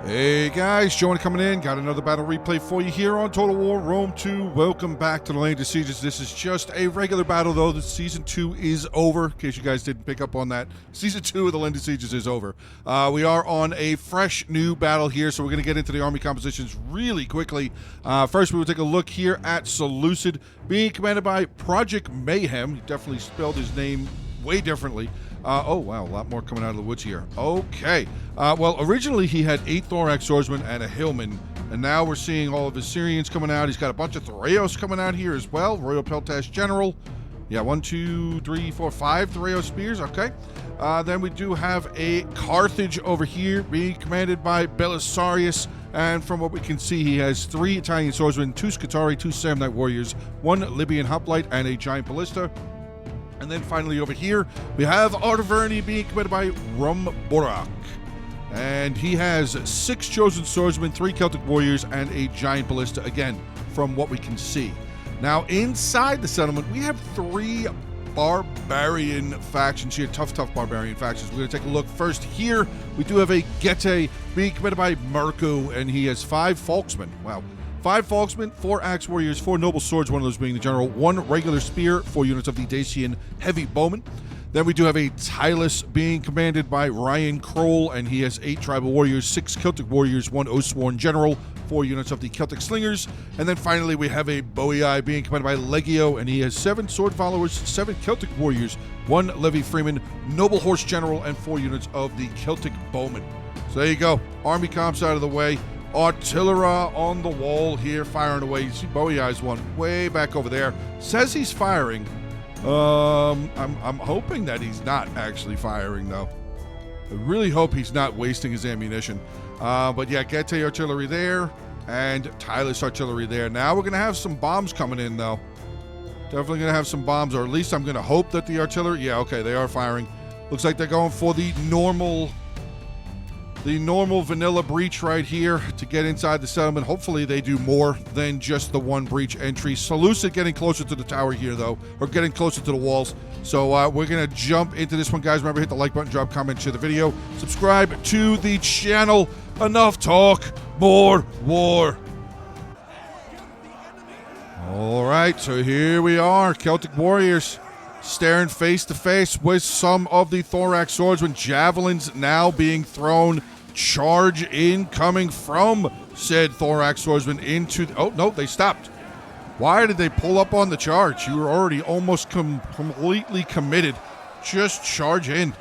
Hey guys, Joey coming in. Got another battle replay for you here on Total War Rome 2. Welcome back to the Land of Sieges. This is just a regular battle though. The Season 2 is over, in case you guys didn't pick up on that. Season 2 of the Land of Sieges is over. We are on a fresh new battle here, so we're going to get into the army compositions really quickly. First, we will take a look here at Seleucid, being commanded by Project Mayhem. He definitely spelled his name way differently. Oh, wow, a lot more coming out of the woods here. Okay. Well, originally he had 8 Thorax swordsmen and a hillman, and now we're seeing all of his Syrians coming out. He's got a bunch of Thoreos coming out here as well. Royal Peltash General. Yeah, 1, 2, 3, 4, 5 Thoreo spears. Okay. Then we do have a Carthage over here being commanded by Belisarius. And from what we can see, he has 3 Italian swordsmen, 2 Scutari, 2 Samnite warriors, 1 Libyan hoplite, and a giant ballista. And then finally over here, we have Artaverni being commanded by Rumborak. And he has 6 chosen swordsmen, 3 Celtic warriors, and a giant ballista, again, from what we can see. Now, inside the settlement, we have 3 barbarian factions here, tough barbarian factions. We're going to take a look first here. We do have a Getae being commanded by Marco, and he has 5 Falksmen. Wow. 5 Falksmen, 4 Axe Warriors, 4 Noble Swords, one of those being the General, 1 regular Spear, 4 units of the Dacian Heavy Bowmen. Then we do have a Tylus being commanded by Ryan Kroll, and he has 8 Tribal Warriors, 6 Celtic Warriors, 1 Oathsworn General, 4 units of the Celtic Slingers. And then finally we have a Boii being commanded by Legio, and he has 7 Sword Followers, 7 Celtic Warriors, 1 Levy Freeman, Noble Horse General, and 4 units of the Celtic Bowmen. So there you go. Army comps out of the way. Artillery on the wall here, firing away. You see Boii's one way back over there. Says he's firing. I'm hoping that he's not actually firing, though. I really hope he's not wasting his ammunition. But yeah, Getae artillery there, and Tylus artillery there. Now we're going to have some bombs coming in, though. Definitely going to have some bombs, or at least I'm going to hope that the artillery... Yeah, okay, they are firing. Looks like they're going for the normal vanilla breach right here to get inside the settlement. Hopefully they do more than just the 1 breach entry. Seleucid getting closer to the tower here, though, or getting closer to the walls. So we're going to jump into this one, guys. Remember, hit the like button, drop comment, share the video, subscribe to the channel. Enough talk, more war. All right, so here we are, Celtic warriors staring face to face with some of the Thorax swordsmen. Javelins now being thrown. Charge incoming from said Thorax swordsman into... Oh, no, they stopped. Why did they pull up on the charge? You were already almost completely committed. Just charge in.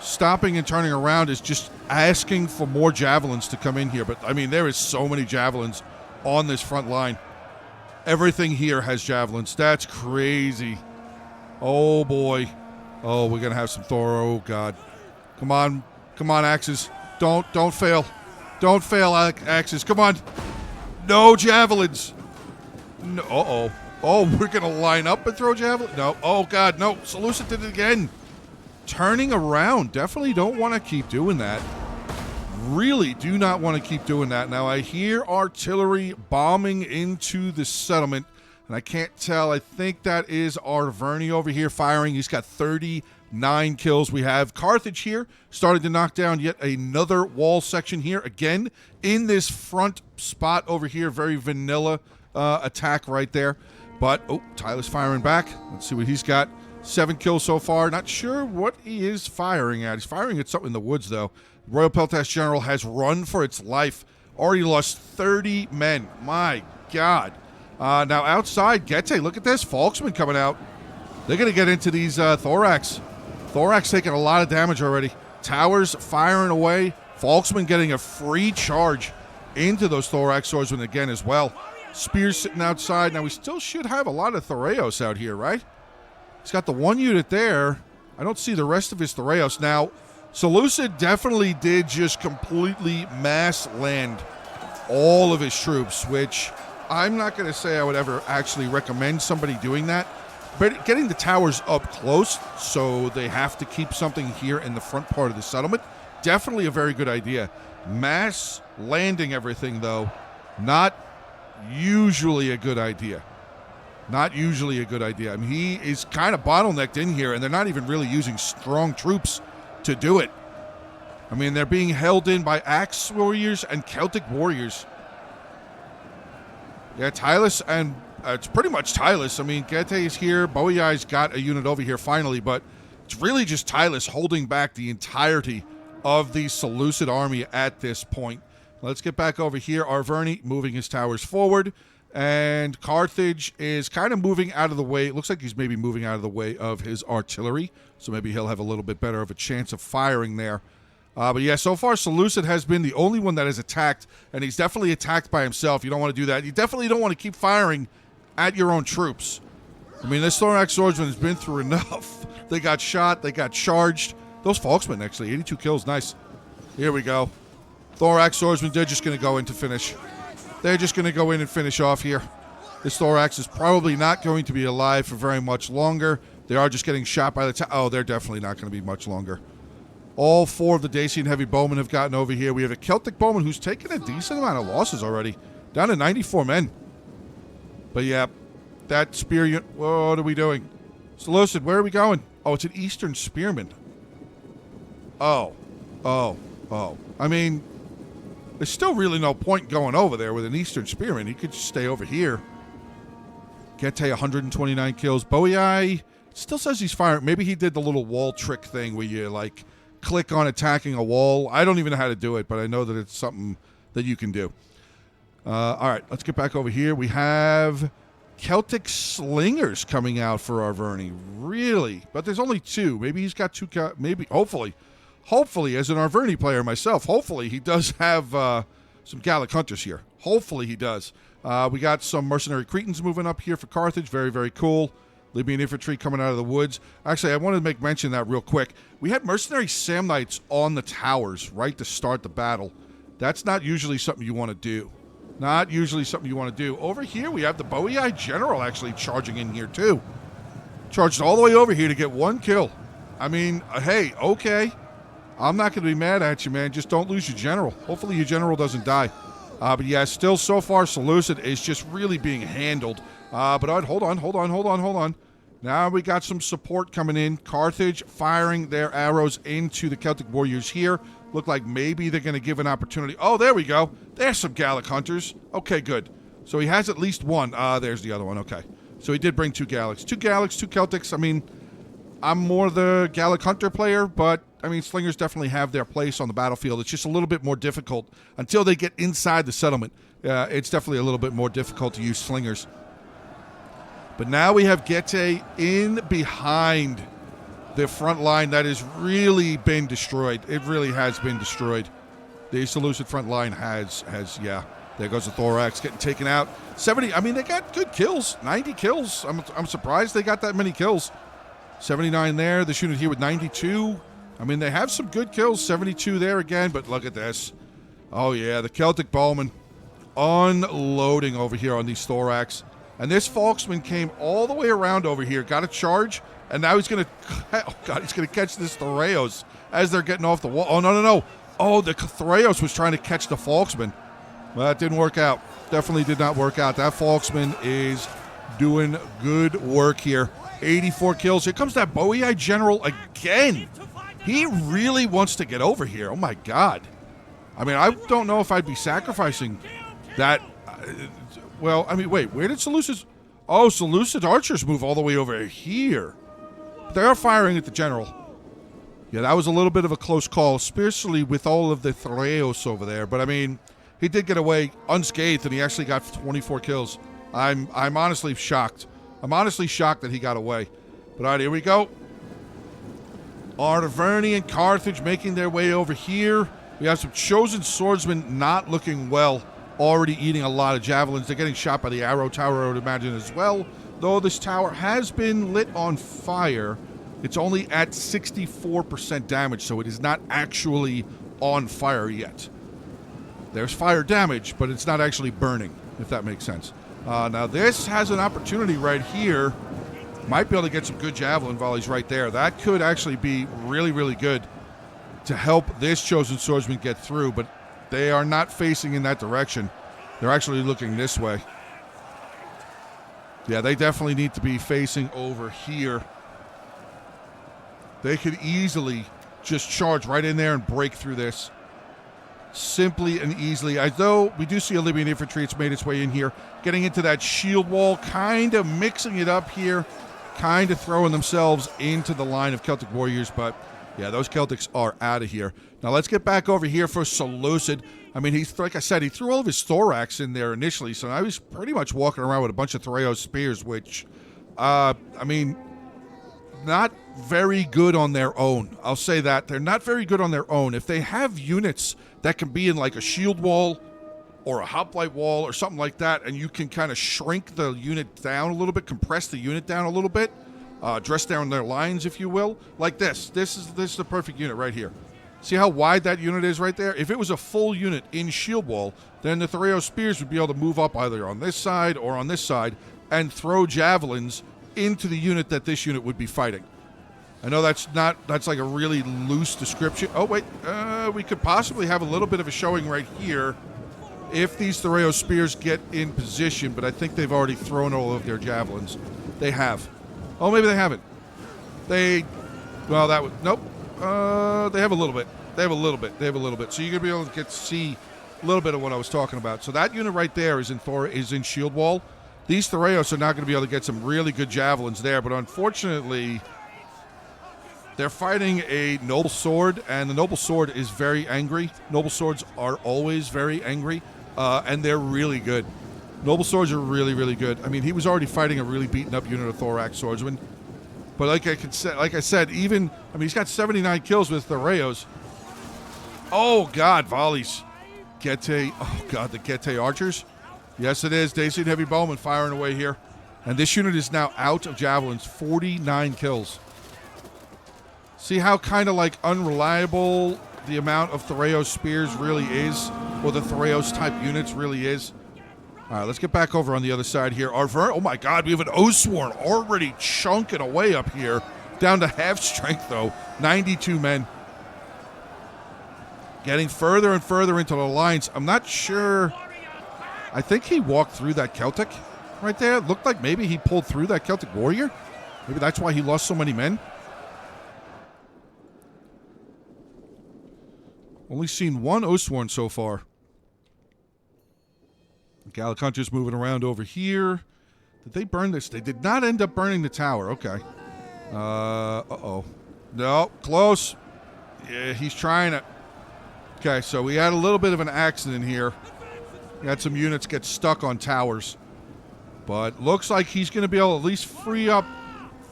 Stopping and turning around is just asking for more javelins to come in here. But, I mean, there is so many javelins on this front line. Everything here has javelins. That's crazy. Oh, boy. Oh, we're going to have some Thor. Oh, God. Come on. Come on, axes. Don't fail. Don't fail, axes. Come on. No javelins. No, uh-oh. Oh, we're going to line up and throw javelins? No. Oh, God, no. Seleucid did it again. Turning around. Definitely don't want to keep doing that. Really do not want to keep doing that. Now, I hear artillery bombing into the settlement. And I can't tell. I think that is Artaverni over here firing. He's got 39 kills. We have Carthage here starting to knock down yet another wall section here. Again, in this front spot over here. Very vanilla attack right there. But, oh, Tyler's firing back. Let's see what he's got. 7 kills so far. Not sure what he is firing at. He's firing at something in the woods, though. Royal Peltash General has run for its life. Already lost 30 men. My God. Now outside, Getae, look at this. Falksman coming out. They're going to get into these Thorax. Thorax taking a lot of damage already. Towers firing away. Falksman getting a free charge into those Thorax swordsmen again as well. Spears sitting outside. Now we still should have a lot of Thoreos out here, right? He's got the 1 unit there. I don't see the rest of his Thoreos. Now, Seleucid definitely did just completely mass land all of his troops, which... I'm not going to say I would ever actually recommend somebody doing that, but getting the towers up close so they have to keep something here in the front part of the settlement, definitely a very good idea. Mass landing everything, though, not usually a good idea. Not usually a good idea. I mean, he is kind of bottlenecked in here, and they're not even really using strong troops to do it. I mean, they're being held in by Axe Warriors and Celtic Warriors. Yeah, Tylus, and it's pretty much Tylus. I mean, Gete is here. Bowiai's got a unit over here finally, but it's really just Tylus holding back the entirety of the Seleucid army at this point. Let's get back over here. Arverni moving his towers forward, and Carthage is kind of moving out of the way. It looks like he's maybe moving out of the way of his artillery, so maybe he'll have a little bit better of a chance of firing there. But yeah, so far Seleucid has been the only one that has attacked, and he's definitely attacked by himself. You don't want to do that. You definitely don't want to keep firing at your own troops. I mean, this Thorax Swordsman has been through enough. They got shot. They got charged. Those Falksmen, actually, 82 kills. Nice. Here we go. Thorax Swordsman, they're just going to go in to finish. They're just going to go in and finish off here. This Thorax is probably not going to be alive for very much longer. They are just getting shot by the oh, they're definitely not going to be much longer. All 4 of the Dacian heavy bowmen have gotten over here. We have a Celtic bowman who's taken a decent amount of losses already. Down to 94 men. But yeah, that spear unit, what are we doing? Seleucid, where are we going? Oh, it's an Eastern Spearman. Oh. I mean, there's still really no point going over there with an Eastern Spearman. He could just stay over here. Gete, 129 kills. Bowiai still says he's firing. Maybe he did the little wall trick thing where you, like, click on attacking a wall. I don't even know how to do it, but I know that it's something that you can do. All right, let's get back over here. We have Celtic Slingers coming out for Arverni. Really? But there's only 2. Maybe he's got 2. Maybe, hopefully, as an Arverni player myself, hopefully he does have some Gallic Hunters here. Hopefully he does. We got some mercenary Cretans moving up here for Carthage. Very, very cool. Libyan infantry coming out of the woods. Actually, I wanted to make mention of that real quick. We had mercenary Samnites on the towers right to start the battle. That's not usually something you want to do. Not usually something you want to do. Over here, we have the Bowiai General actually charging in here, too. Charged all the way over here to get 1 kill. I mean, hey, okay. I'm not going to be mad at you, man. Just don't lose your general. Hopefully your general doesn't die. But yeah, still so far, Seleucid is just really being handled. But hold on. Now we got some support coming in. Carthage firing their arrows into the Celtic warriors here. Look like maybe they're going to give an opportunity. Oh, there we go. There's some Gallic Hunters. Okay, good. So he has at least 1. There's the other one. Okay. So he did bring 2 Gallics. 2 Gallics, 2 Celtics. I mean, I'm more the Gallic Hunter player, but, I mean, Slingers definitely have their place on the battlefield. It's just a little bit more difficult until they get inside the settlement. It's definitely a little bit more difficult to use Slingers. But now we have Gete in behind the front line that has really been destroyed. It really has been destroyed. The Seleucid front line has, yeah. There goes the Thorax getting taken out. 70, I mean, they got good kills. 90 kills. I'm surprised they got that many kills. 79 there. This unit here with 92. I mean, they have some good kills. 72 there again, but look at this. Oh, yeah, the Celtic bowman unloading over here on these Thorax. And this Falksman came all the way around over here, got a charge, and now he's going to, oh God, he's going to catch this Thoreos as they're getting off the wall. Oh, no. Oh, the Thoreos was trying to catch the Falksman. Well, that didn't work out. Definitely did not work out. That Falksman is doing good work here. 84 kills. Here comes that Bowiai General again. He really wants to get over here. Oh, my God. I mean, I don't know if I'd be sacrificing that. Well, I mean, wait, where did Seleucid... Oh, Seleucid archers move all the way over here. They are firing at the general. Yeah, that was a little bit of a close call, especially with all of the Thoreos over there. But, I mean, he did get away unscathed, and he actually got 24 kills. I'm honestly shocked. I'm honestly shocked that he got away. But, all right, here we go. Arverni and Carthage making their way over here. We have some chosen swordsmen not looking well. Already eating a lot of javelins. They're getting shot by the arrow tower, I would imagine, as well. Though this tower has been lit on fire, it's only at 64% damage, so it is not actually on fire yet. There's fire damage, but it's not actually burning, if that makes sense. Now, this has an opportunity right here. Might be able to get some good javelin volleys right there. That could actually be really, really good to help this chosen swordsman get through, but they are not facing in that direction. They're actually looking this way. Yeah, they definitely need to be facing over here. They could easily just charge right in there and break through this. Simply and easily. Although we do see a Libyan infantry, it's made its way in here, getting into that shield wall, kind of mixing it up here, kind of throwing themselves into the line of Celtic warriors. But yeah, those Celtics are out of here. Now let's get back over here for Seleucid. I mean, he's, like I said, he threw all of his thorax in there initially, so now he's pretty much walking around with a bunch of Thoreos spears, which, I mean, not very good on their own. I'll say that. They're not very good on their own. If they have units that can be in like a shield wall or a hoplite wall or something like that, and you can kind of shrink the unit down a little bit, compress the unit down a little bit, dress down their lines, if you will, like this. This is the perfect unit right here. See how wide that unit is right there? If it was a full unit in shield wall, then the Thoreo spears would be able to move up either on this side or on this side and throw javelins into the unit that this unit would be fighting. I know that's like a really loose description. Oh, wait. We could possibly have a little bit of a showing right here if these Thoreo spears get in position, but I think they've already thrown all of their javelins. They have. Oh, maybe they haven't. Well, that would, nope. They have a little bit. They have a little bit. So you're going to be able to get to see a little bit of what I was talking about. So that unit right there is in shield wall. These Thoreos are not going to be able to get some really good javelins there, but unfortunately, they're fighting a noble sword, and the noble sword is very angry. Noble swords are always very angry, and they're really good. Noble swords are really, really good. I mean, he was already fighting a really beaten up unit of thorax swordsmen. But like I said, even, I mean, he's got 79 kills with the Rayos. Oh, God, volleys. Gete, oh, God, the Gete archers. Yes, it is. Dacian heavy bowmen firing away here. And this unit is now out of javelins. 49 kills. See how kind of like unreliable the amount of Thoreo spears really is? Or the Thoreos type units really is? All right, let's get back over on the other side here. Oh my God, we have an Oathsworn already chunking away up here. Down to half strength, though. 92 men. Getting further and further into the lines. I'm not sure. I think he walked through that Celtic right there. It looked like maybe he pulled through that Celtic warrior. Maybe that's why he lost so many men. Only seen one Oathsworn so far. Gallic Hunters moving around over here. Did they burn this? They did not end up burning the tower. Okay. Uh-oh. No, close. Yeah, he's trying it. Okay, so we had a little bit of an accident here. We had some units get stuck on towers. But looks like he's going to be able to at least free up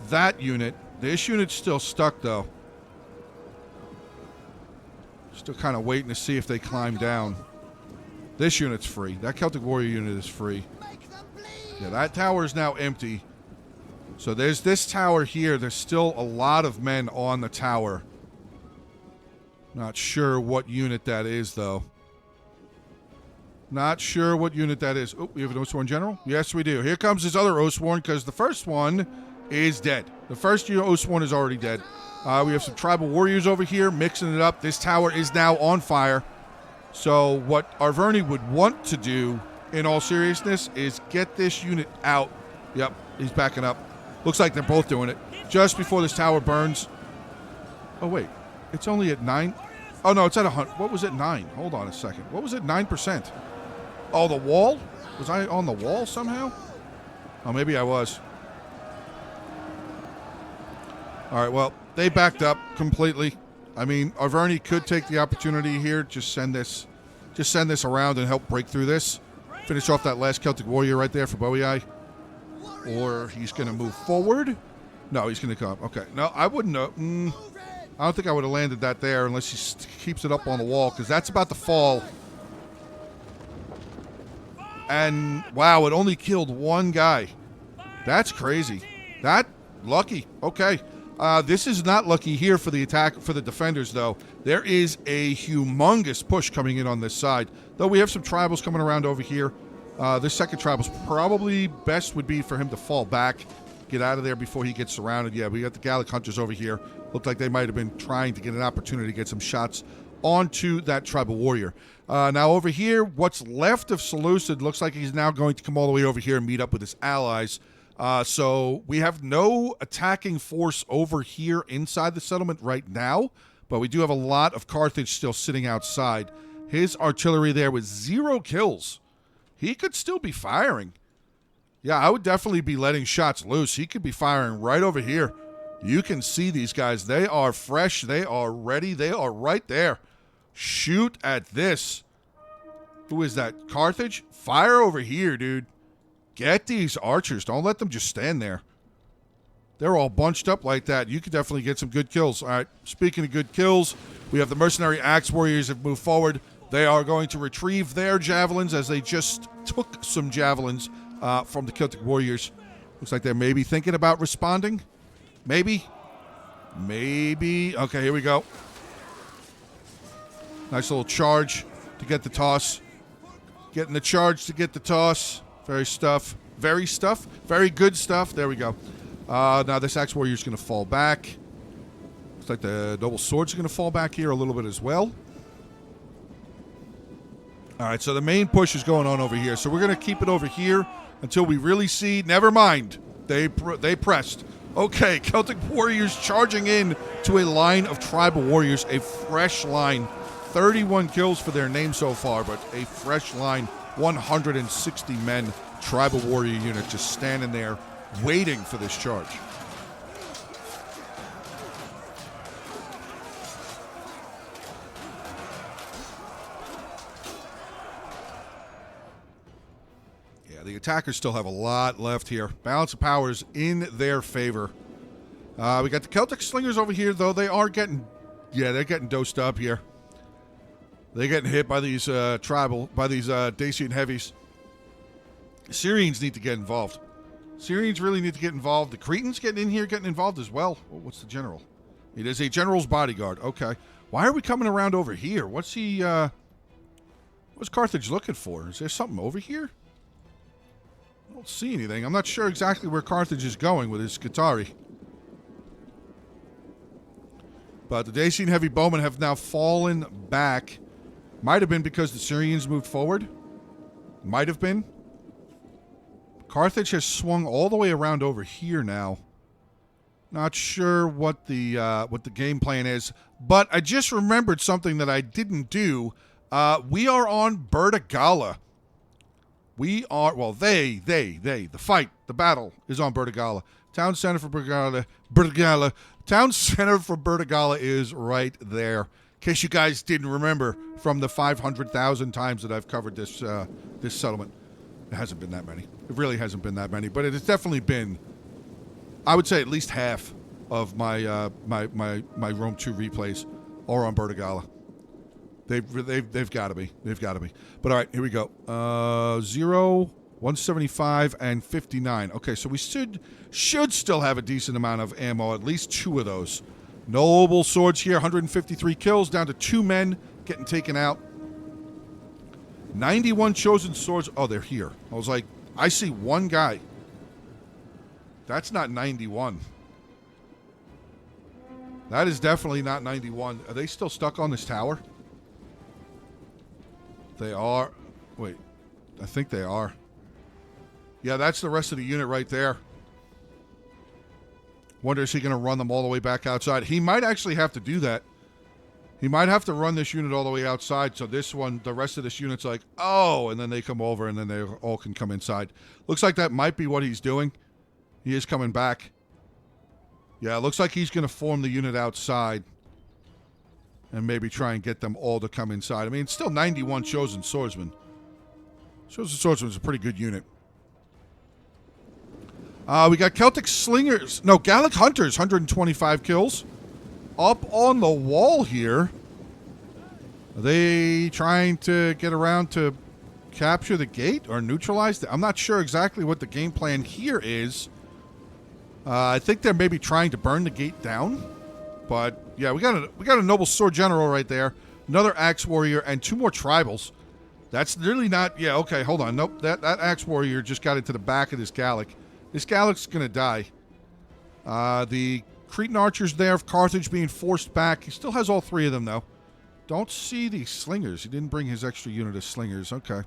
that unit. This unit's still stuck, though. Still kind of waiting to see if they climb down. This unit's free. That Celtic Warrior unit is free. Yeah, that tower is now empty. So there's this tower here. There's still a lot of men on the tower. Not sure what unit that is, though. Not sure what unit that is. Oh, we have an Oathsworn General? Yes, we do. Here comes his other Oathsworn, because the first one is dead. The first Oathsworn is already dead. We have some tribal warriors over here mixing it up. This tower is now on fire. So what Arverni would want to do, in all seriousness, is get this unit out. Yep, he's backing up. Looks like they're both doing it. Just before this tower burns. Oh, wait. It's only at 9? Oh, no, it's at 100. What was it, 9? Hold on a second. What was it, 9%? Oh, the wall? Was I on the wall somehow? Oh, maybe I was. All right, well, they backed up completely. I mean, Arverni could take the opportunity here. Just send this around and help break through this. Finish off that last Celtic warrior right there for Bowie. Or he's going to move forward. No, he's going to come. Okay. No, I wouldn't have. I don't think I would have landed that there unless he keeps it up on the wall, because that's about to fall. And, wow, it only killed one guy. That's crazy. That, lucky. Okay. This is not lucky here for the attack, for the defenders, though. There is a humongous push coming in on this side. Though we have some tribals coming around over here. This second tribal's probably best would be for him to fall back, get out of there before he gets surrounded. Yeah, we got the Gallic Hunters over here. Looked like they might have been trying to get an opportunity to get some shots onto that tribal warrior. Now over here, what's left of Seleucid looks like he's now going to come all the way over here and meet up with his allies. So we have no attacking force over here inside the settlement right now, But we do have a lot of Carthage still sitting outside. His artillery there with 0 kills. He could still be firing. Yeah, I would definitely be letting shots loose. He could be firing right over here. You can see these guys. They are fresh. They are ready. They are right there. Shoot at this. Who is that? Carthage? Fire over here, dude. Get these archers. Don't let them just stand there. They're all bunched up like that. You could definitely get some good kills. All right, speaking of good kills, we have the mercenary axe warriors have moved forward. They are going to retrieve their javelins as they just took some javelins from the Celtic warriors. Looks like they're maybe thinking about responding. Maybe. Okay, here we go. Nice little charge to get the toss. Getting the charge to get the toss. Very good stuff. There we go. Now this axe warrior is going to fall back. Looks like the noble swords are going to fall back here a little bit as well. All right, so the main push is going on over here. So we're going to keep it over here until we really see. Never mind. They pressed. Okay, Celtic warriors charging in to a line of tribal warriors. A fresh line. 31 kills for their name so far, but a fresh line. 160 men. Tribal warrior unit just standing there waiting for this charge. Yeah, the attackers still have a lot left here. Balance of power is in their favor. We got the Celtic slingers over here, though. They're getting dosed up here. They're getting hit by these Dacian heavies. Syrians need to get involved. Syrians really need to get involved. The Cretans getting involved as well. Oh, what's the general? It is a general's bodyguard. Okay. Why are we coming around over here? What's Carthage looking for? Is there something over here? I don't see anything. I'm not sure exactly where Carthage is going with his Scutari. But the Dacian heavy bowmen have now fallen back. Might have been because the Syrians moved forward. Might have been. Carthage has swung all the way around over here now. Not sure what the game plan is, but I just remembered something that I didn't do. We are on Bertigala. The battle is on Bertigala. Town center for Bertigala. Town center for Bertigala is right there. In case you guys didn't remember from the 500,000 times that I've covered this settlement. It hasn't been that many. It really hasn't been that many, but it has definitely been, I would say, at least half of my my Rome 2 replays are on Bertigala. They've got to be. They've got to be. But all right, here we go. 0, 175, and 59. Okay, so we should still have a decent amount of ammo, at least 2 of those. Noble swords here, 153 kills, down to 2 men getting taken out. 91 chosen swords. Oh, they're here. I was like, I see 1 guy. That's not 91. That is definitely not 91. Are they still stuck on this tower? They are. Wait. I think they are. Yeah, that's the rest of the unit right there. Wonder, is he going to run them all the way back outside? He might actually have to do that. He might have to run this unit all the way outside, so this one, the rest of this unit's like, oh, and then they come over, and then they all can come inside. Looks like that might be what he's doing. He is coming back. Yeah, it looks like he's going to form the unit outside and maybe try and get them all to come inside. I mean, it's still 91 chosen swordsmen. Chosen swordsmen is a pretty good unit. We got Celtic slingers. No, Gallic hunters, 125 kills. Up on the wall here. Are they trying to get around to capture the gate or neutralize it? I'm not sure exactly what the game plan here is. I think they're maybe trying to burn the gate down. But yeah, we got a noble sword general right there. Another axe warrior and 2 more tribals. That's really not. Yeah, okay, hold on. Nope, that axe warrior just got into the back of this Gallic. This Gallic's gonna die. The Cretan archers there of Carthage being forced back. He still has all 3 of them, though. Don't see the slingers. He didn't bring his extra unit of slingers. Okay.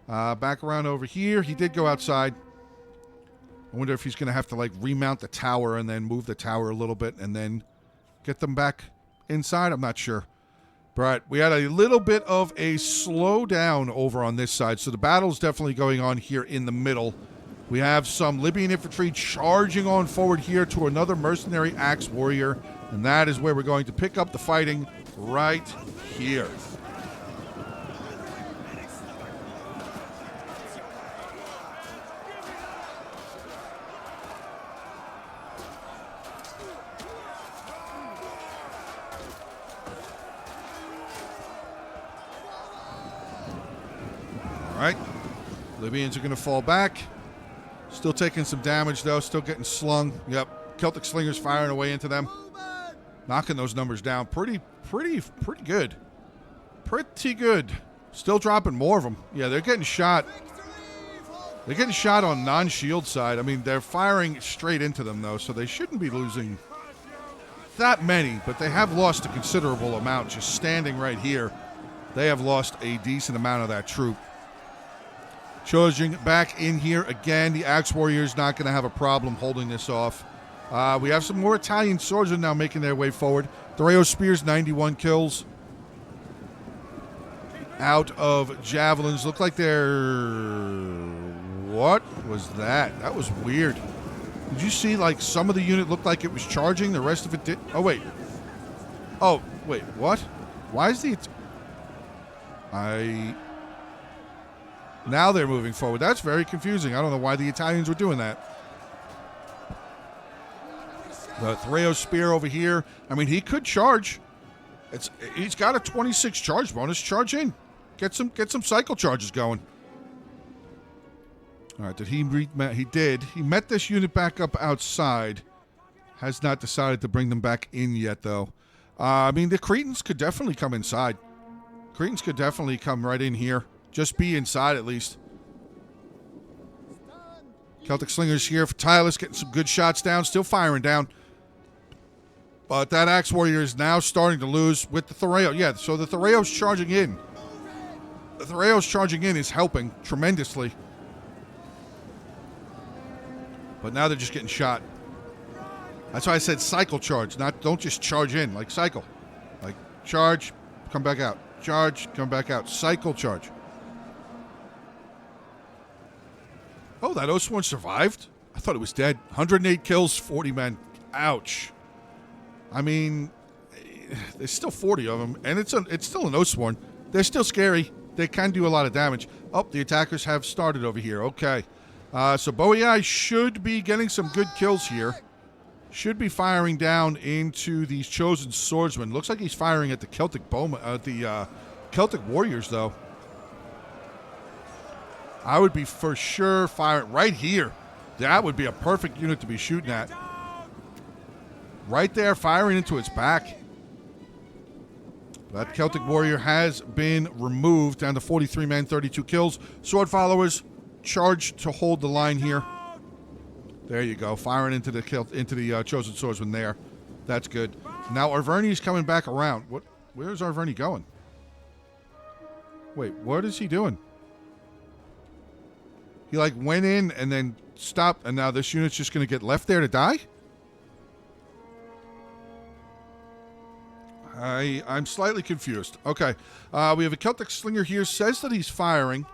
Back around over here. He did go outside. I wonder if he's going to have to, like, remount the tower and then move the tower a little bit and then get them back inside? I'm not sure. But we had a little bit of a slowdown over on this side. So the battle's definitely going on here in the middle. We have some Libyan infantry charging on forward here to another mercenary axe warrior. And that is where we're going to pick up the fighting right here. All right. Libyans are going to fall back. Still taking some damage, though. Still getting slung. Yep. Celtic slingers firing away into them. Knocking those numbers down. Pretty good. Pretty good. Still dropping more of them. Yeah, they're getting shot. They're getting shot on non-shield side. I mean, they're firing straight into them, though, so they shouldn't be losing that many, but they have lost a considerable amount. Just standing right here, they have lost a decent amount of that troop. Charging back in here again. The Axe Warrior's not going to have a problem holding this off. We have some more Italian swordsmen now making their way forward. Thoreo Spears, 91 kills. Out of javelins. Look like they're... What was that? That was weird. Did you see, like, some of the unit looked like it was charging? The rest of it did... Oh, wait. Oh, wait. What? Why is the... Now they're moving forward. That's very confusing. I don't know why the Italians were doing that. The Thoreo Spear over here. I mean, he could charge. He's got a 26 charge bonus. Charge in. Get some cycle charges going. All right, he did. He met this unit back up outside. Has not decided to bring them back in yet, though. I mean, the Cretans could definitely come inside. Cretans could definitely come right in here. Just be inside, at least. Celtic Slingers here for Tylus, getting some good shots down. Still firing down. But that Axe Warrior is now starting to lose with the Thoreo. Yeah, so the Thoreo's charging in. The Thoreo's charging in is helping tremendously. But now they're just getting shot. That's why I said cycle charge. Don't just charge in, like cycle. Like charge, come back out. Charge, come back out. Cycle charge. Oh, that Oathsworn survived? I thought it was dead. 108 kills, 40 men. Ouch. I mean, there's still 40 of them, and it's still an Oathsworn. They're still scary. They can do a lot of damage. Oh, the attackers have started over here. Okay. So Boei should be getting some good kills here. Should be firing down into these chosen swordsmen. Looks like he's firing at the Celtic Celtic warriors, though. I would be for sure firing right here. That would be a perfect unit to be shooting at. Right there, firing into its back. That Celtic warrior has been removed, down to 43 men, 32 kills. Sword followers, charge to hold the line here. There you go, firing into the chosen swordsman there. That's good. Now Arverni's coming back around. Where's Arverni going? Wait, what is he doing? He like went in and then stopped, and now this unit's just going to get left there to die? I'm slightly confused. Okay, we have a Celtic Slinger here. Says that he's firing.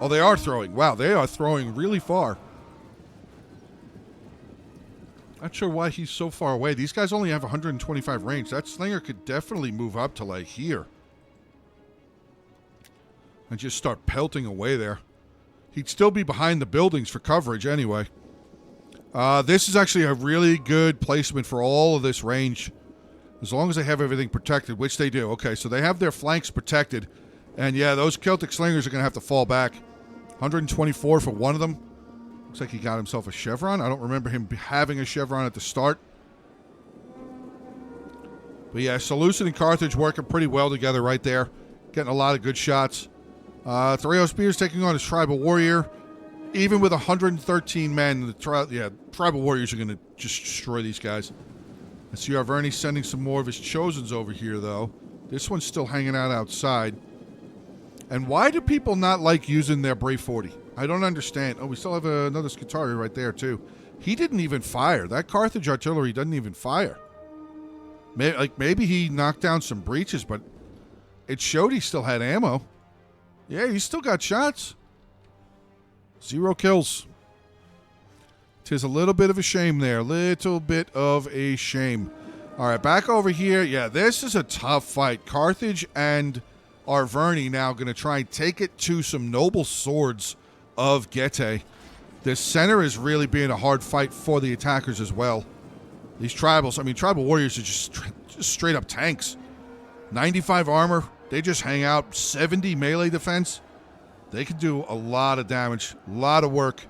Oh, they are throwing. Wow, they are throwing really far. Not sure why he's so far away. These guys only have 125 range. That Slinger could definitely move up to like here. And just start pelting away there. He'd still be behind the buildings for coverage anyway. This is actually a really good placement for all of this range. As long as they have everything protected, which they do. Okay, so they have their flanks protected. And yeah, those Celtic Slingers are going to have to fall back. 124 for one of them. Looks like he got himself a chevron. I don't remember him having a chevron at the start. But yeah, Seleucid and Carthage working pretty well together right there. Getting a lot of good shots. Thoreo Spears taking on his tribal warrior. Even with 113 men, the tribal warriors are going to just destroy these guys. I see Arverni sending some more of his chosens over here, though. This one's still hanging out outside. And why do people not like using their Brave 40? I don't understand. Oh, we still have another Scutari right there, too. He didn't even fire. That Carthage artillery doesn't even fire. Maybe he knocked down some breaches, but it showed he still had ammo. Yeah, he still got shots. 0 kills. 'Tis a little bit of a shame there. Little bit of a shame. All right, back over here. Yeah, this is a tough fight. Carthage and Arverni now going to try and take it to some noble swords of Getae. This center is really being a hard fight for the attackers as well. These tribals, I mean, tribal warriors are just straight up tanks. 95 armor. They just hang out. 70 melee defense. They can do a lot of damage. A lot of work.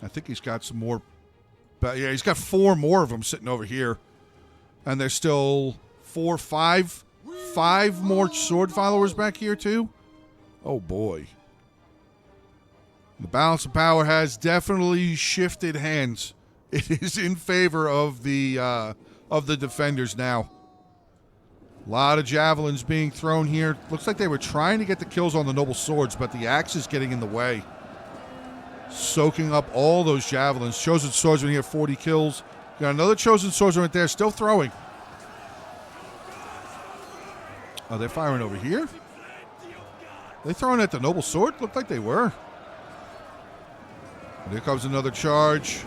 I think he's got some more. But yeah, he's got 4 more of them sitting over here. And there's still 5 more sword followers back here too. Oh boy. The balance of power has definitely shifted hands. It is in favor of the defenders now. A lot of javelins being thrown here. Looks like they were trying to get the kills on the noble swords, but the axe is getting in the way. Soaking up all those javelins. Chosen swordsman here, 40 kills. Got another chosen swordsman right there, still throwing. Oh, they're firing over here? They throwing at the noble sword? Looked like they were. And here comes another charge.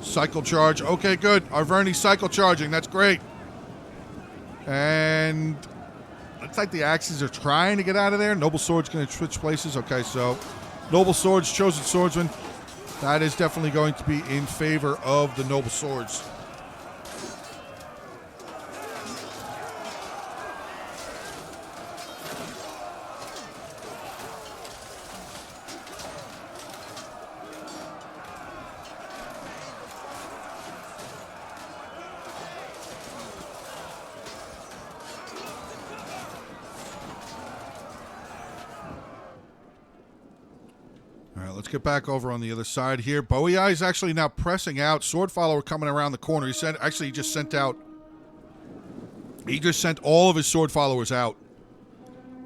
Cycle charge. Okay, good. Arverni cycle charging. That's great. And looks like the axes are trying to get out of there. Noble sword's going to switch places. Okay, so noble swords, chosen swordsman. That is definitely going to be in favor of the noble swords. Let's get back over on the other side here. Bowie Eye is actually now pressing out. Sword follower coming around the corner. He sent all of his sword followers out.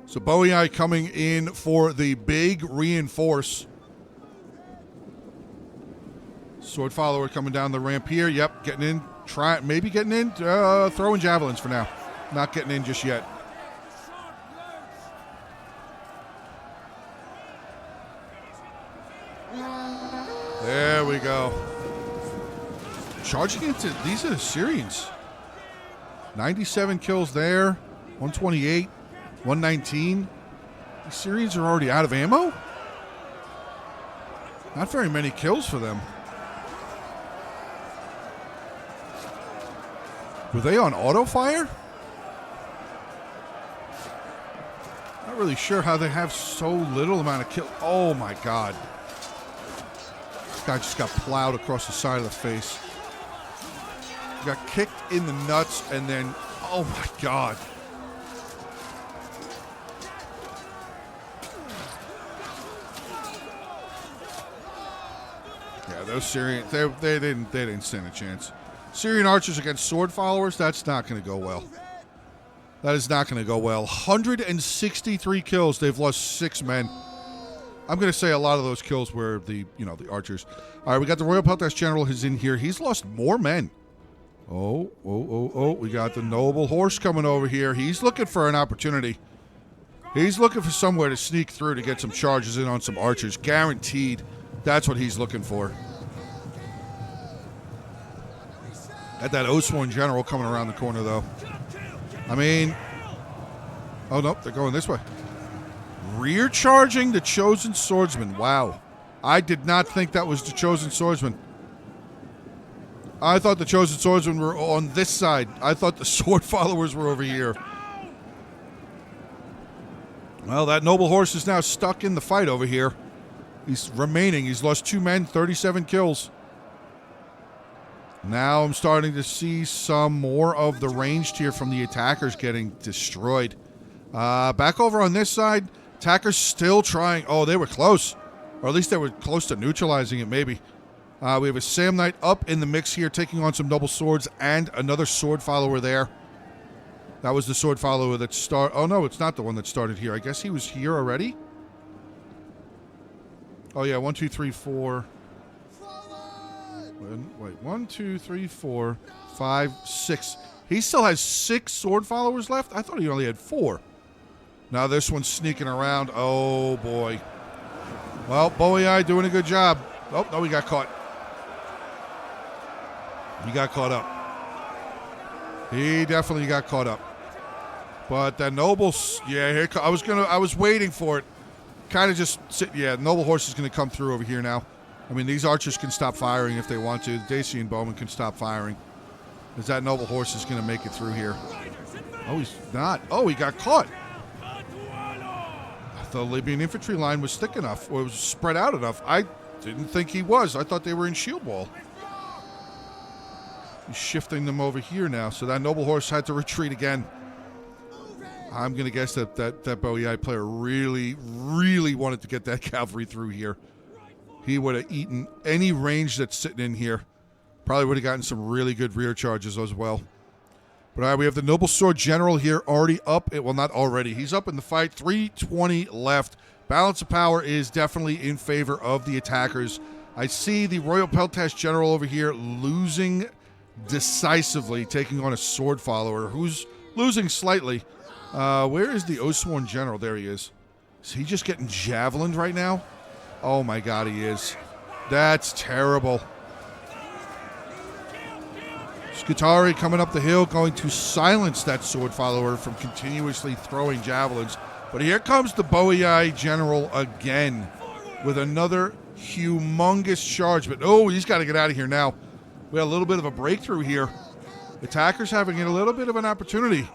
So Bowie Eye coming in for the big reinforce. Sword follower coming down the ramp here. Yep, getting in. Maybe getting in. Throwing javelins for now. Not getting in just yet. There we go. Charging into these are the Syrians. 97 kills there. 128. 119. The Syrians are already out of ammo? Not very many kills for them. Were they on auto fire? Not really sure how they have so little amount of kills. Oh my god. Guy just got plowed across the side of the face. Got kicked in the nuts and then, oh my god. Yeah, those Syrian, they didn't stand a chance. Syrian archers against sword followers, that's not going to go well. That is not going to go well. 163 kills. They've lost 6 men. I'm going to say a lot of those kills were the archers. All right, we got the Royal Peltas General is in here. He's lost more men. Oh. We got the Noble Horse coming over here. He's looking for an opportunity. He's looking for somewhere to sneak through to get some charges in on some archers. Guaranteed. That's what he's looking for. Got that Oathsworn General coming around the corner, though. I mean... Oh, nope, they're going this way. Rear charging the Chosen Swordsman. Wow. I did not think that was the Chosen Swordsman. I thought the Chosen Swordsmen were on this side. I thought the sword followers were over here. Well, that Noble Horse is now stuck in the fight over here. He's remaining. He's lost 2 men, 37 kills. Now I'm starting to see some more of the ranged here from the attackers getting destroyed. Back over on this side, attackers still trying. Oh, they were close. Or at least they were close to neutralizing it, maybe. We have a Sam Knight up in the mix here, taking on some noble swords and another sword follower there. That was the sword follower that started. Oh, no, it's not the one that started here. I guess he was here already. Oh, yeah, 1, 2, 3, 4. Wait, 1, 2, 3, 4, 5, 6. He still has 6 sword followers left? I thought he only had 4. Now this one's sneaking around. Oh, boy. Well, Boei doing a good job. Oh, no, he got caught. He got caught up. He definitely got caught up. But that noble, yeah, here I was waiting for it. Kind of just sit. Yeah, noble horse is going to come through over here now. I mean, these archers can stop firing if they want to. The Dacian bowman can stop firing. As that noble horse is going to make it through here. Oh, he's not. Oh, he got caught. The Libyan infantry line was thick enough, or it was spread out enough. I didn't think he was. I thought they were in shield wall. He's shifting them over here now, so that noble horse had to retreat again. I'm going to guess that Boei player really, really wanted to get that cavalry through here. He would have eaten any range that's sitting in here. Probably would have gotten some really good rear charges as well. But all right, we have the Noble Sword General here already up. Well, not already. He's up in the fight. 320 left. Balance of power is definitely in favor of the attackers. I see the Royal Peltash General over here losing decisively, taking on a sword follower who's losing slightly. Where is the Oathsworn General? There he is. Is he just getting javelined right now? Oh, my God, he is. That's terrible. Skutari coming up the hill, going to silence that sword follower from continuously throwing javelins. But here comes the Boei General again with another humongous charge. But, oh, he's got to get out of here now. We had a little bit of a breakthrough here. Attackers having a little bit of an opportunity.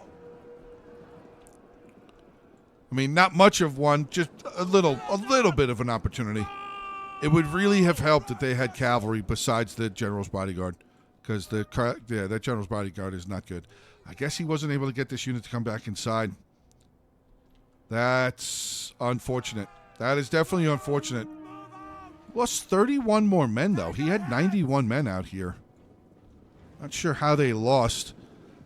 I mean, not much of one, just a little bit of an opportunity. It would really have helped if they had cavalry besides the General's Bodyguard. Because that General's Bodyguard is not good. I guess he wasn't able to get this unit to come back inside. That's unfortunate. That is definitely unfortunate. Lost 31 more men, though. He had 91 men out here. Not sure how they lost.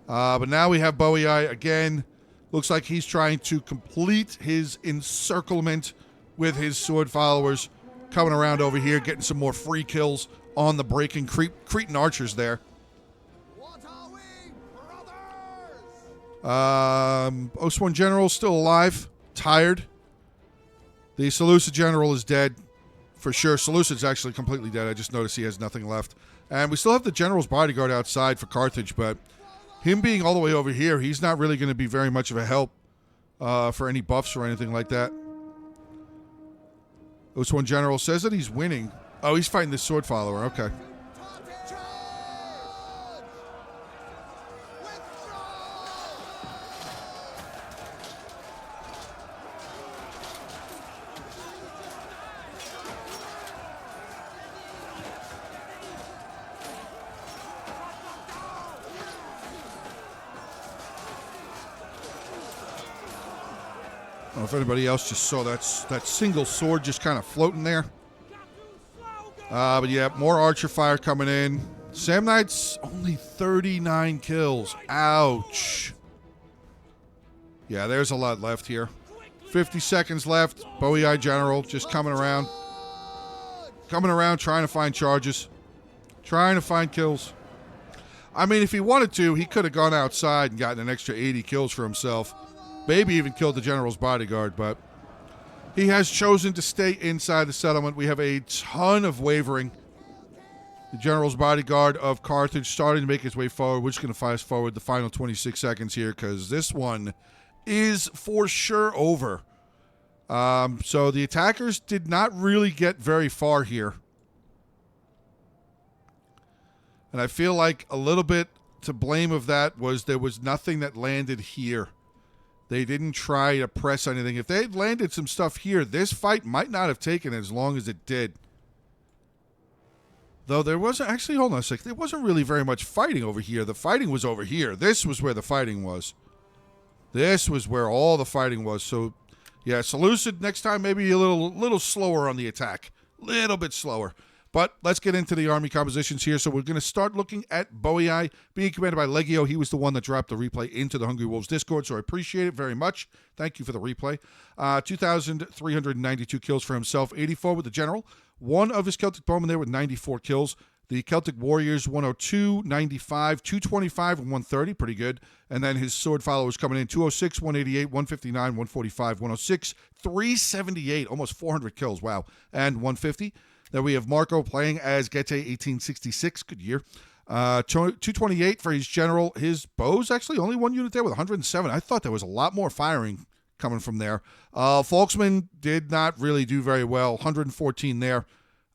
But now we have Boei again. Looks like he's trying to complete his encirclement with his sword followers. Coming around over here, getting some more free kills on the breaking Cretan archers there. What are we, brothers? Oathsworn General still alive, tired. The Seleucid General is dead, for sure. Seleucid's actually completely dead. I just noticed he has nothing left. And we still have the General's Bodyguard outside for Carthage, but him being all the way over here, he's not really going to be very much of a help for any buffs or anything like that. Oathsworn General says that he's winning. Oh, he's fighting this sword follower. Okay. I don't know if anybody else just saw that single sword just kind of floating there. But yeah, more archer fire coming in. Sam Knight's only 39 kills. Ouch. Yeah, there's a lot left here. 50 seconds left. Boei General just coming around. Coming around trying to find charges. Trying to find kills. I mean, if he wanted to, he could have gone outside and gotten an extra 80 kills for himself. Maybe even killed the General's Bodyguard, but he has chosen to stay inside the settlement. We have a ton of wavering. The General's Bodyguard of Carthage starting to make his way forward. We're just going to fast forward the final 26 seconds here because this one is for sure over. So the attackers did not really get very far here. And I feel like a little bit to blame of that was there was nothing that landed here. They didn't try to press anything. If they had landed some stuff here, this fight might not have taken as long as it did. Though there wasn't, actually, hold on a sec. There wasn't really very much fighting over here. The fighting was over here. This was where the fighting was. This was where all the fighting was. So, yeah, Seleucid next time maybe a little slower on the attack. Little bit slower. But let's get into the army compositions here. So we're going to start looking at Boei being commanded by Legio. He was the one that dropped the replay into the Hungry Wolves Discord, so I appreciate it very much. Thank you for the replay. 2,392 kills for himself, 84 with the General. One of his Celtic bowmen there with 94 kills. The Celtic Warriors, 102, 95, 225, and 130. Pretty good. And then his sword followers coming in, 206, 188, 159, 145, 106, 378, almost 400 kills. Wow. And 150. Then we have Marco playing as Gete, 1866. Good year. 228 for his general. His bow's actually only one unit there with 107. I thought there was a lot more firing coming from there. Folksman did not really do very well. 114 there.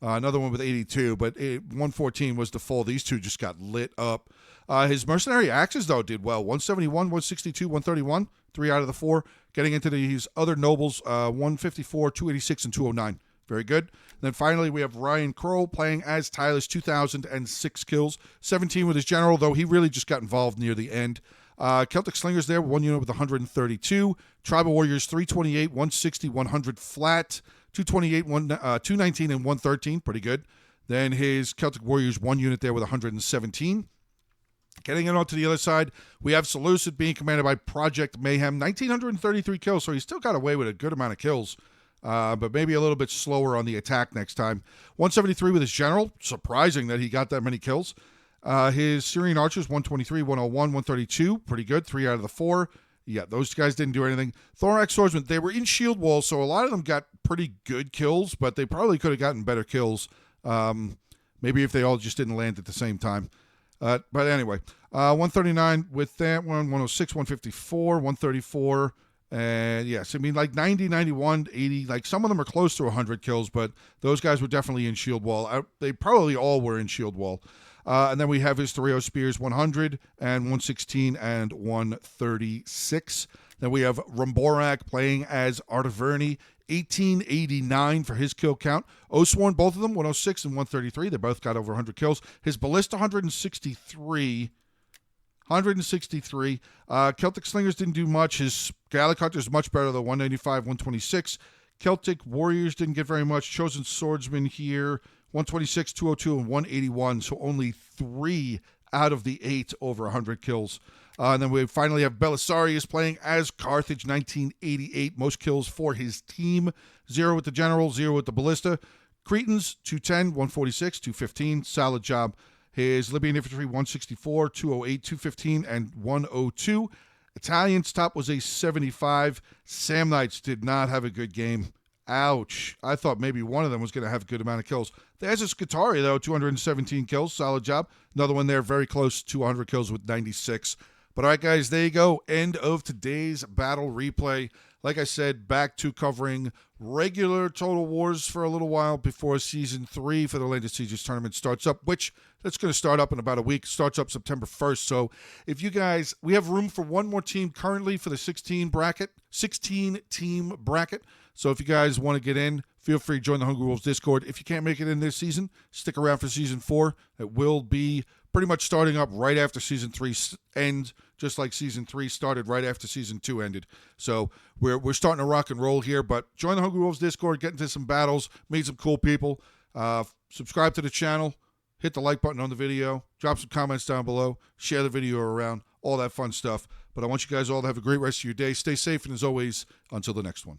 Another one with 82, but 114 was the full. These two just got lit up. His mercenary axes, though, did well. 171, 162, 131, 3 out of the 4. Getting into these other nobles, 154, 286, and 209. Very good. And then finally, we have Ryan Kroll playing as Tylus, 2,006 kills. 17 with his general, though he really just got involved near the end. Celtic Slingers there, 1 unit with 132. Tribal Warriors, 328, 160, 100 flat. 228, 219, and 113. Pretty good. Then his Celtic Warriors, 1 unit there with 117. Getting it onto the other side, we have Seleucid being commanded by Project Mayhem. 1,933 kills, so he still got away with a good amount of kills. But maybe a little bit slower on the attack next time. 173 with his general. Surprising that he got that many kills. His Syrian Archers, 123, 101, 132. Pretty good. 3 out of the 4. Yeah, those guys didn't do anything. Thorax Swordsmen, they were in shield wall, so a lot of them got pretty good kills, but they probably could have gotten better kills. Maybe if they all just didn't land at the same time. But anyway, 139 with that one, 106, 154, 134. And yes, I mean, like 90, 91, 80, like some of them are close to 100 kills, but those guys were definitely in shield wall. They probably all were in shield wall. And then we have his Thoreo Spears, 100 and 116 and 136. Then we have Rumborak playing as Artaverni, 1889 for his kill count. Osworn, both of them, 106 and 133. They both got over 100 kills. His Ballista, 163. 163. Celtic Slingers didn't do much. His Gallic Hunters much better, though, 195, 126. Celtic Warriors didn't get very much. Chosen Swordsman here, 126, 202, and 181. So only 3 out of the 8 over 100 kills. And then we finally have Belisarius playing as Carthage, 1988. Most kills for his team. 0 with the General, 0 with the Ballista. Cretans, 210, 146, 215. Solid job. His Libyan Infantry, 164, 208, 215, and 102. Italians top was a 75. Samnites did not have a good game. Ouch. I thought maybe one of them was going to have a good amount of kills. There's a Scutari, though, 217 kills. Solid job. Another one there, very close to 100 kills with 96. But all right, guys, there you go. End of today's battle replay. Like I said, back to covering regular Total Wars for a little while before Season 3 for the Land of Sieges tournament starts up, which that's going to start up in about a week. Starts up September 1st. So if you guys, we have room for one more team currently for the 16-team bracket. So if you guys want to get in, feel free to join the Hungry Wolves Discord. If you can't make it in this season, stick around for Season 4. It will be pretty much starting up right after Season 3 ends, just like Season 3 started right after Season 2 ended. So we're starting to rock and roll here, but join the Hungry Wolves Discord, get into some battles, meet some cool people, subscribe to the channel, hit the like button on the video, drop some comments down below, share the video around, all that fun stuff. But I want you guys all to have a great rest of your day. Stay safe, and as always, until the next one.